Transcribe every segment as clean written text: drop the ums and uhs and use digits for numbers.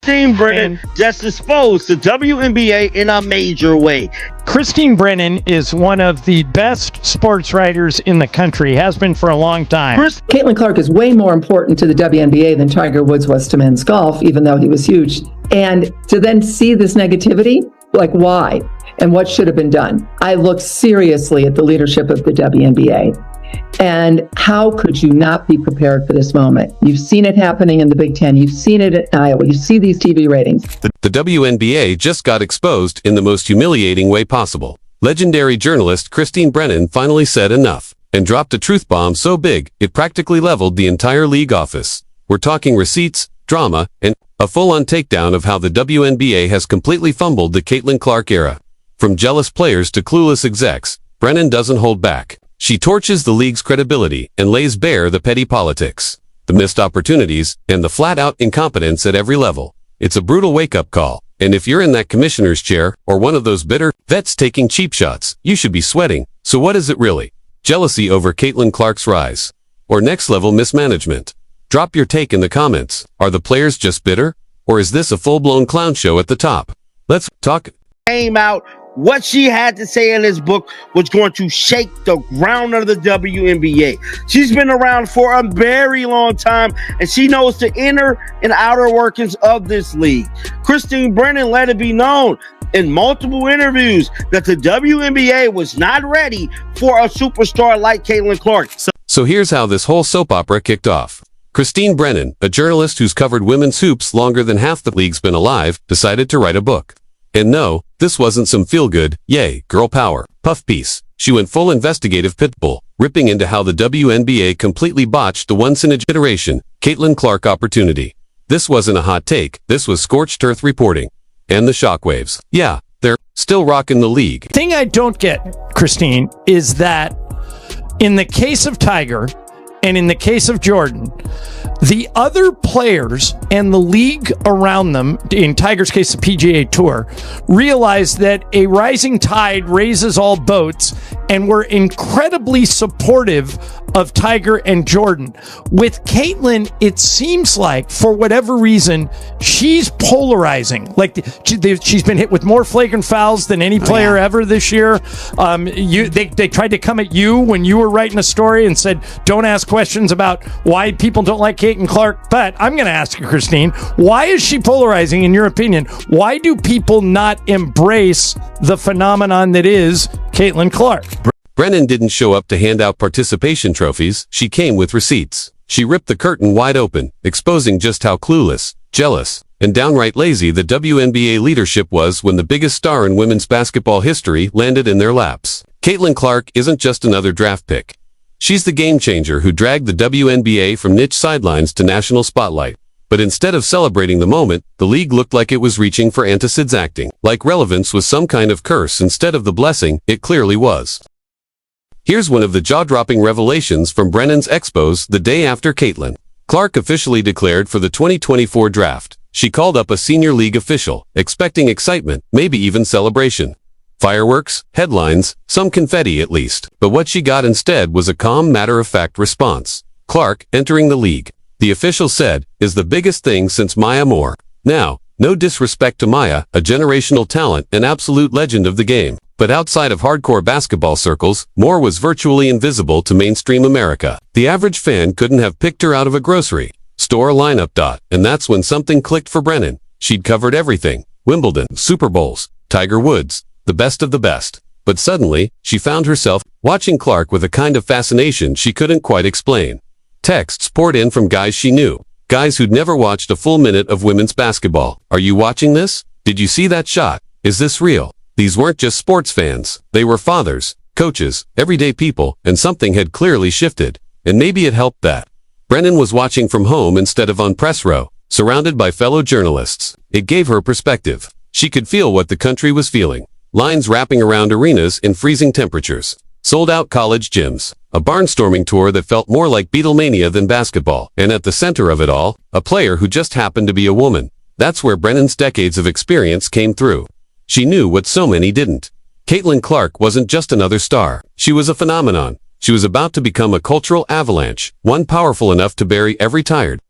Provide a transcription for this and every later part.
Christine Brennan just exposed the WNBA in a major way. Christine Brennan is one of the best sports writers in the country, has been for a long time. Caitlin Clark is way more important to the WNBA than Tiger Woods was to men's golf, even though he was huge. And to then see this negativity, like why? And what should have been done? I look seriously at the leadership of the WNBA. And how could you not be prepared for this moment? You've seen it happening in the Big Ten. You've seen it at Iowa. You see these TV ratings. The WNBA just got exposed in the most humiliating way possible. Legendary journalist Christine Brennan finally said enough and dropped a truth bomb so big it practically leveled the entire league office. We're talking receipts, drama, and a full-on takedown of how the WNBA has completely fumbled the Caitlin Clark era. From jealous players to clueless execs, Brennan doesn't hold back. She torches the league's credibility and lays bare the petty politics, the missed opportunities, and the flat-out incompetence at every level. It's a brutal wake-up call, and if you're in that commissioner's chair or one of those bitter vets taking cheap shots, you should be sweating. So what is it really? Jealousy over Caitlin Clark's rise? Or next-level mismanagement? Drop your take in the comments. Are the players just bitter? Or is this a full-blown clown show at the top? Let's talk. Came out. What she had to say in this book was going to shake the ground of the WNBA. She's been around for a very long time, and she knows the inner and outer workings of this league. Christine Brennan let it be known in multiple interviews that the WNBA was not ready for a superstar like Caitlin Clark. So here's how this whole soap opera kicked off. Christine Brennan, a journalist who's covered women's hoops longer than half the league's been alive, decided to write a book. And no, this wasn't some feel-good, yay, girl power, puff piece. She went full investigative pitbull, ripping into how the WNBA completely botched the once-in-a-generation Caitlin Clark opportunity. This wasn't a hot take, this was scorched earth reporting. And the shockwaves. Yeah, they're still rocking the league. The thing I don't get, Christine, is that in the case of Tiger and in the case of Jordan, the other players and the league around them, in Tiger's case, the PGA Tour, realized that a rising tide raises all boats and were incredibly supportive of Tiger and Jordan. With Caitlin, it seems like, for whatever reason, she's polarizing. Like, she's been hit with more flagrant fouls than any player ever this year. They tried to come at you when you were writing a story and said, don't ask questions about why people don't like Caitlin Clark. But I'm going to ask you, Christine, why is she polarizing in your opinion? Why do people not embrace the phenomenon that is Caitlin Clark? Brennan didn't show up to hand out participation trophies, she came with receipts. She ripped the curtain wide open, exposing just how clueless, jealous, and downright lazy the WNBA leadership was when the biggest star in women's basketball history landed in their laps. Caitlin Clark isn't just another draft pick. She's the game changer who dragged the WNBA from niche sidelines to national spotlight. But instead of celebrating the moment, the league looked like it was reaching for antacids acting, like relevance was some kind of curse instead of the blessing it clearly was. Here's one of the jaw-dropping revelations from Brennan's expos the day after Caitlin Clark officially declared for the 2024 draft. She called up a senior league official, expecting excitement, maybe even celebration. Fireworks, headlines, some confetti at least. But what she got instead was a calm, matter-of-fact response. Clark, entering the league, the official said, is the biggest thing since Maya Moore. Now, no disrespect to Maya, a generational talent, an absolute legend of the game. But outside of hardcore basketball circles, Moore was virtually invisible to mainstream America. The average fan couldn't have picked her out of a grocery store lineup. And that's when something clicked for Brennan. She'd covered everything. Wimbledon, Super Bowls, Tiger Woods, the best of the best. But suddenly, she found herself watching Clark with a kind of fascination she couldn't quite explain. Texts poured in from guys she knew. Guys who'd never watched a full minute of women's basketball. Are you watching this? Did you see that shot? Is this real? These weren't just sports fans. They were fathers, coaches, everyday people, and something had clearly shifted. And maybe it helped that Brennan was watching from home instead of on press row, surrounded by fellow journalists. It gave her perspective. She could feel what the country was feeling. Lines wrapping around arenas in freezing temperatures. Sold-out college gyms. A barnstorming tour that felt more like Beatlemania than basketball. And at the center of it all, a player who just happened to be a woman. That's where Brennan's decades of experience came through. She knew what so many didn't. Caitlin Clark wasn't just another star. She was a phenomenon. She was about to become a cultural avalanche, one powerful enough to bury every tired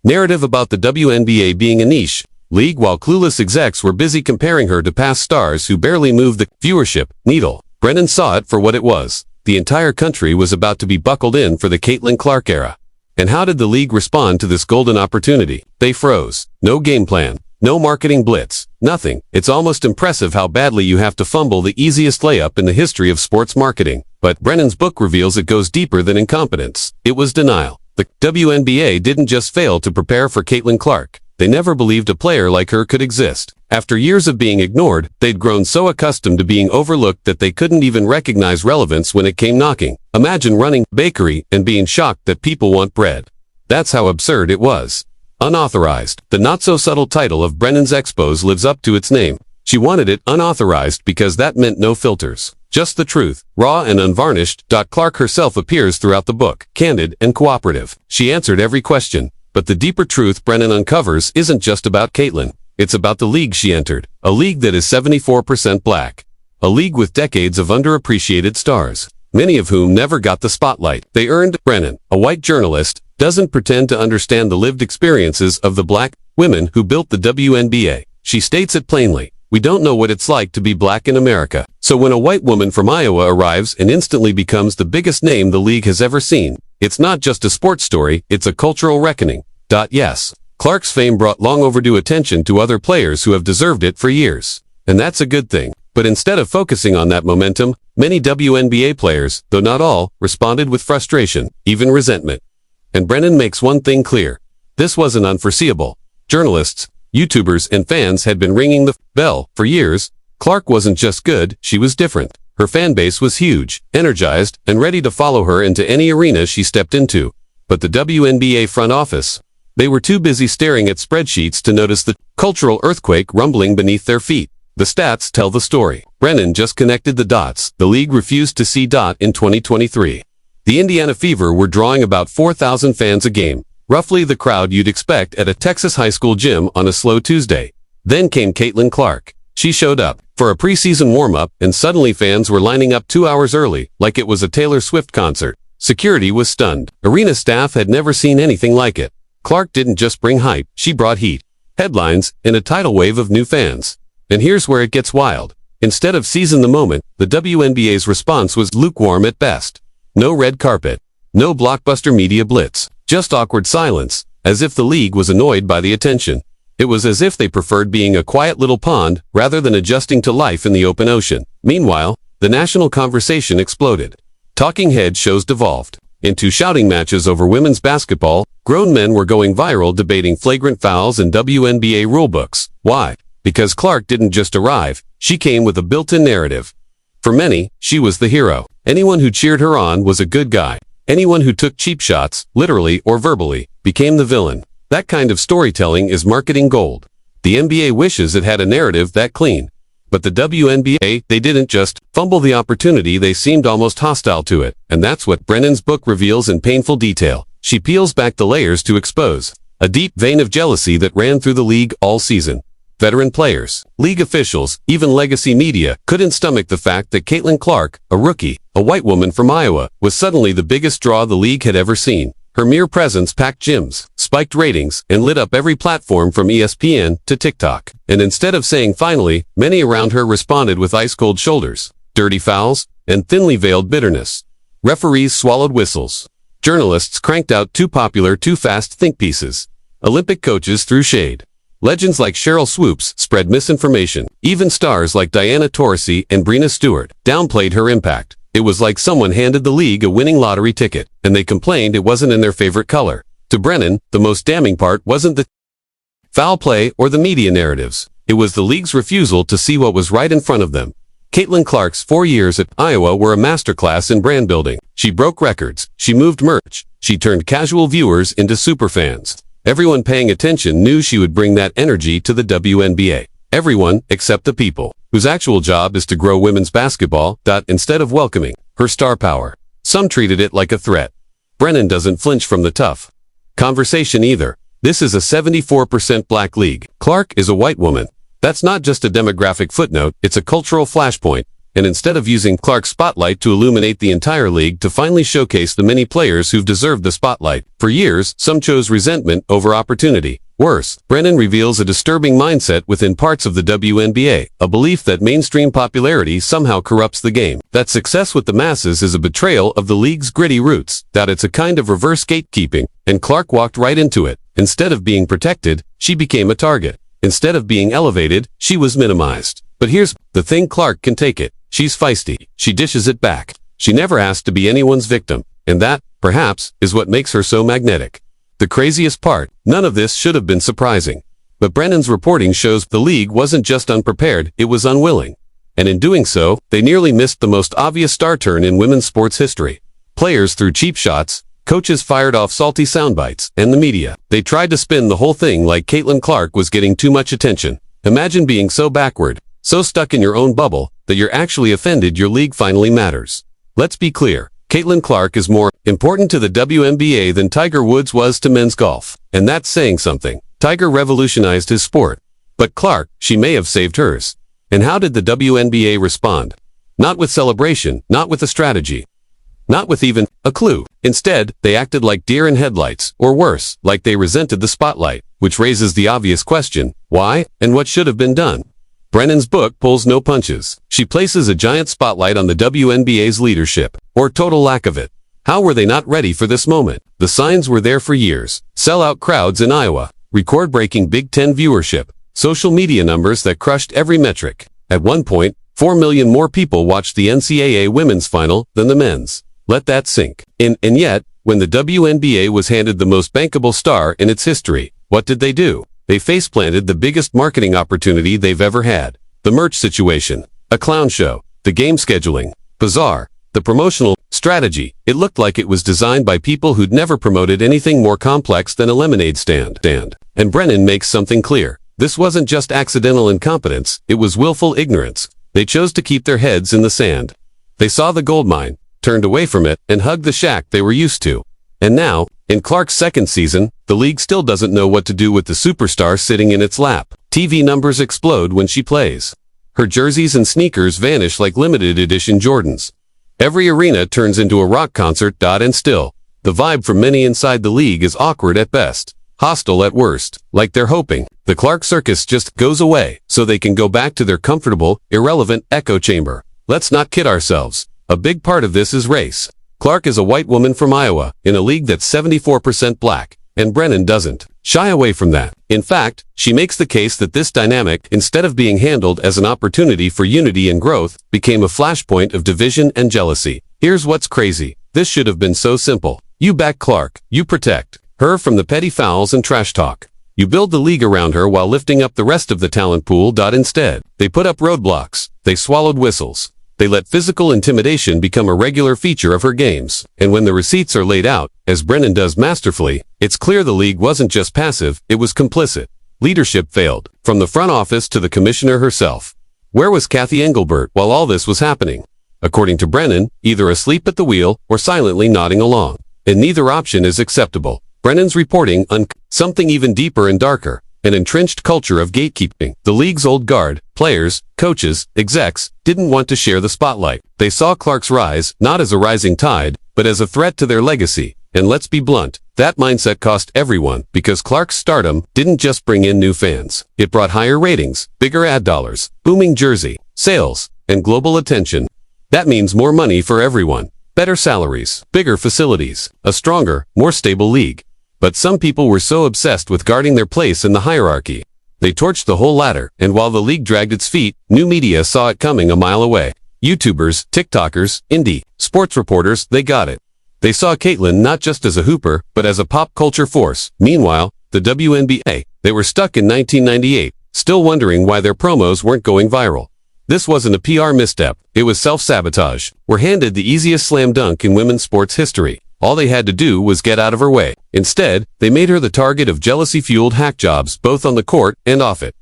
narrative about the WNBA being a niche, league while clueless execs were busy comparing her to past stars who barely moved the viewership needle. Brennan saw it for what it was. The entire country was about to be buckled in for the Caitlin Clark era. And how did the league respond to this golden opportunity? They froze. No game plan. No marketing blitz. Nothing. It's almost impressive how badly you have to fumble the easiest layup in the history of sports marketing. But Brennan's book reveals it goes deeper than incompetence. It was denial. The WNBA didn't just fail to prepare for Caitlin Clark. They never believed a player like her could exist. After years of being ignored, they'd grown so accustomed to being overlooked that they couldn't even recognize relevance when it came knocking. Imagine running a bakery and being shocked that people want bread. That's how absurd it was. Unauthorized. The not-so-subtle title of Brennan's Expos lives up to its name. She wanted it unauthorized because that meant no filters. Just the truth, raw and unvarnished. Clark herself appears throughout the book, candid and cooperative. She answered every question. But the deeper truth Brennan uncovers isn't just about Caitlin. It's about the league she entered. A league that is 74% black. A league with decades of underappreciated stars, many of whom never got the spotlight. They earned. Brennan, a white journalist, doesn't pretend to understand the lived experiences of the black women who built the WNBA. She states it plainly. We don't know what it's like to be black in America. So when a white woman from Iowa arrives and instantly becomes the biggest name the league has ever seen, it's not just a sports story, it's a cultural reckoning. Yes, Clark's fame brought long overdue attention to other players who have deserved it for years. And that's a good thing. But instead of focusing on that momentum, many WNBA players, though not all, responded with frustration, even resentment. And Brennan makes one thing clear. This wasn't unforeseeable. Journalists, YouTubers, and fans had been ringing the bell for years. Clark wasn't just good, she was different. Her fan base was huge, energized, and ready to follow her into any arena she stepped into. But the WNBA front office, they were too busy staring at spreadsheets to notice the cultural earthquake rumbling beneath their feet. The stats tell the story. Brennan just connected the dots. The league refused to see in 2023. The Indiana Fever were drawing about 4,000 fans a game, roughly the crowd you'd expect at a Texas high school gym on a slow Tuesday. Then came Caitlin Clark. She showed up for a preseason warm-up, and suddenly fans were lining up 2 hours early, like it was a Taylor Swift concert. Security was stunned. Arena staff had never seen anything like it. Clark didn't just bring hype, she brought heat, headlines, and a tidal wave of new fans. And here's where it gets wild. Instead of seizing the moment, the WNBA's response was lukewarm at best. No red carpet. No blockbuster media blitz. Just awkward silence, as if the league was annoyed by the attention. It was as if they preferred being a quiet little pond rather than adjusting to life in the open ocean. Meanwhile, the national conversation exploded. Talking head shows devolved into shouting matches over women's basketball. Grown men were going viral debating flagrant fouls and WNBA rulebooks. Why? Because Clark didn't just arrive, she came with a built-in narrative. For many, she was the hero. Anyone who cheered her on was a good guy. Anyone who took cheap shots, literally or verbally, became the villain. That kind of storytelling is marketing gold. The NBA wishes it had a narrative that clean. But the WNBA, they didn't just fumble the opportunity, they seemed almost hostile to it. And that's what Brennan's book reveals in painful detail. She peels back the layers to expose a deep vein of jealousy that ran through the league all season. Veteran players, league officials, even legacy media couldn't stomach the fact that Caitlin Clark, a rookie, a white woman from Iowa, was suddenly the biggest draw the league had ever seen. Her mere presence packed gyms, spiked ratings, and lit up every platform from ESPN to TikTok. And instead of saying finally, many around her responded with ice-cold shoulders, dirty fouls, and thinly veiled bitterness. Referees swallowed whistles. Journalists cranked out too popular, too fast think pieces. Olympic coaches threw shade. Legends like Cheryl Swoops spread misinformation. Even stars like Diana Taurasi and Breena Stewart downplayed her impact. It was like someone handed the league a winning lottery ticket, and they complained it wasn't in their favorite color. To Brennan, the most damning part wasn't the foul play or the media narratives. It was the league's refusal to see what was right in front of them. Caitlin Clark's 4 years at Iowa were a masterclass in brand building. She broke records. She moved merch. She turned casual viewers into superfans. Everyone paying attention knew she would bring that energy to the WNBA. Everyone, except the people, whose actual job is to grow women's basketball, instead of welcoming her star power. Some treated it like a threat. Brennan doesn't flinch from the tough conversation either. This is a 74% black league. Clark is a white woman. That's not just a demographic footnote, it's a cultural flashpoint. And instead of using Clark's spotlight to illuminate the entire league to finally showcase the many players who've deserved the spotlight, for years, some chose resentment over opportunity. Worse, Brennan reveals a disturbing mindset within parts of the WNBA, a belief that mainstream popularity somehow corrupts the game, that success with the masses is a betrayal of the league's gritty roots, that it's a kind of reverse gatekeeping, and Clark walked right into it. Instead of being protected, she became a target. Instead of being elevated, she was minimized. But here's the thing: Clark can take it. She's feisty. She dishes it back. She never asked to be anyone's victim, and that, perhaps, is what makes her so magnetic. The craziest part, none of this should have been surprising. But Brennan's reporting shows the league wasn't just unprepared, it was unwilling. And in doing so, they nearly missed the most obvious star turn in women's sports history. Players threw cheap shots, coaches fired off salty soundbites, and the media. They tried to spin the whole thing like Caitlin Clark was getting too much attention. Imagine being so backward, so stuck in your own bubble, that you're actually offended your league finally matters. Let's be clear. Caitlin Clark is more important to the WNBA than Tiger Woods was to men's golf. And that's saying something. Tiger revolutionized his sport. But Clark, she may have saved hers. And how did the WNBA respond? Not with celebration, not with a strategy, not with even a clue. Instead, they acted like deer in headlights, or worse, like they resented the spotlight, which raises the obvious question: why, and what should have been done? Brennan's book pulls no punches. She places a giant spotlight on the WNBA's leadership, or total lack of it. How were they not ready for this moment? The signs were there for years. Sellout crowds in Iowa, record-breaking Big Ten viewership, social media numbers that crushed every metric. At one point, 4 million more people watched the NCAA women's final than the men's. Let that sink in. And yet, when the WNBA was handed the most bankable star in its history, what did they do? They face-planted the biggest marketing opportunity they've ever had. The merch situation, a clown show, the game scheduling, bizarre, the promotional strategy. It looked like it was designed by people who'd never promoted anything more complex than a lemonade stand. And Brennan makes something clear. This wasn't just accidental incompetence, it was willful ignorance. They chose to keep their heads in the sand. They saw the gold mine, turned away from it, and hugged the shack they were used to. And now, in Clark's second season, the league still doesn't know what to do with the superstar sitting in its lap. TV numbers explode when she plays. Her jerseys and sneakers vanish like limited edition Jordans. Every arena turns into a rock concert. And still, the vibe from many inside the league is awkward at best, hostile at worst, like they're hoping the Clark circus just goes away so they can go back to their comfortable, irrelevant echo chamber. Let's not kid ourselves. A big part of this is race. Clark is a white woman from Iowa, in a league that's 74% black, and Brennan doesn't shy away from that. In fact, she makes the case that this dynamic, instead of being handled as an opportunity for unity and growth, became a flashpoint of division and jealousy. Here's what's crazy. This should have been so simple. You back Clark, you protect her from the petty fouls and trash talk. You build the league around her while lifting up the rest of the talent pool. Instead, they put up roadblocks, they swallowed whistles. They let physical intimidation become a regular feature of her games. And when the receipts are laid out, as Brennan does masterfully, it's clear the league wasn't just passive, it was complicit. Leadership failed, from the front office to the commissioner herself. Where was Kathy Engelbert while all this was happening? According to Brennan, either asleep at the wheel or silently nodding along. And neither option is acceptable. Brennan's reporting something even deeper and darker. An entrenched culture of gatekeeping. The league's old guard, players, coaches, execs, didn't want to share the spotlight. They saw Clark's rise, not as a rising tide, but as a threat to their legacy. And let's be blunt, that mindset cost everyone, because Clark's stardom didn't just bring in new fans. It brought higher ratings, bigger ad dollars, booming jersey, sales, and global attention. That means more money for everyone, better salaries, bigger facilities, a stronger, more stable league. But some people were so obsessed with guarding their place in the hierarchy. They torched the whole ladder, and while the league dragged its feet, new media saw it coming a mile away. YouTubers, TikTokers, indie, sports reporters, they got it. They saw Caitlin not just as a hooper, but as a pop culture force. Meanwhile, the WNBA, they were stuck in 1998, still wondering why their promos weren't going viral. This wasn't a PR misstep, it was self-sabotage. We're handed the easiest slam dunk in women's sports history. All they had to do was get out of her way. Instead, they made her the target of jealousy-fueled hack jobs both on the court and off it.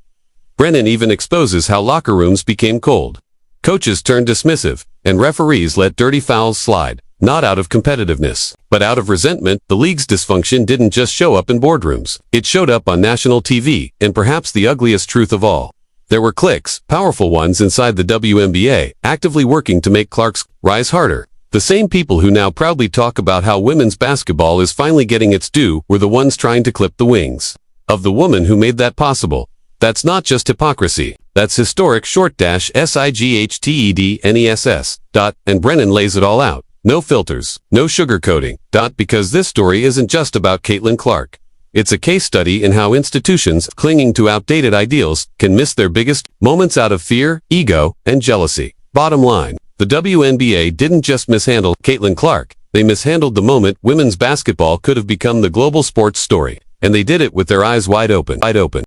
Brennan even exposes how locker rooms became cold. Coaches turned dismissive, and referees let dirty fouls slide, not out of competitiveness, but out of resentment. The league's dysfunction didn't just show up in boardrooms. It showed up on national TV, and perhaps the ugliest truth of all. There were cliques, powerful ones inside the WNBA, actively working to make Clark's rise harder. The same people who now proudly talk about how women's basketball is finally getting its due were the ones trying to clip the wings. of the woman who made that possible. That's not just hypocrisy. That's historic _SIGHTEDNESS. And Brennan lays it all out. No filters, no sugarcoating. Because this story isn't just about Caitlin Clark. It's a case study in how institutions clinging to outdated ideals can miss their biggest moments out of fear, ego, and jealousy. Bottom line, the WNBA didn't just mishandle Caitlin Clark. They mishandled the moment women's basketball could have become the global sports story. And they did it with their eyes wide open.